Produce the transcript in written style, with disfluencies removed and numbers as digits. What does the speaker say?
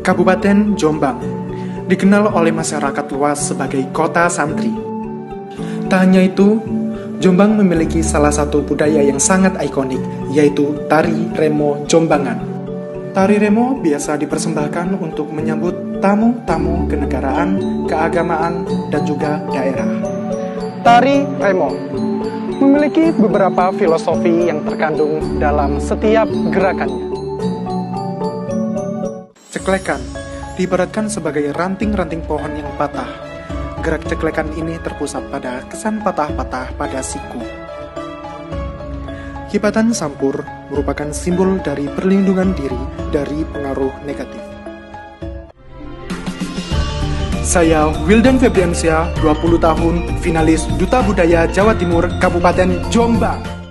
Kabupaten Jombang dikenal oleh masyarakat luas sebagai kota santri. Tak hanya itu, Jombang memiliki salah satu budaya yang sangat ikonik, yaitu tari remo Jombangan. Tari remo biasa dipersembahkan untuk menyambut tamu-tamu kenegaraan, keagamaan, dan juga daerah. Tari remo memiliki beberapa filosofi yang terkandung dalam setiap gerakannya. Ceklekan diibaratkan sebagai ranting-ranting pohon yang patah. Gerak ceklekan ini terpusat pada kesan patah-patah pada siku. Hibatan sampur merupakan simbol dari perlindungan diri dari pengaruh negatif. Saya Wildan Febriansyah, 20 tahun, finalis Duta Budaya Jawa Timur, Kabupaten Jombang.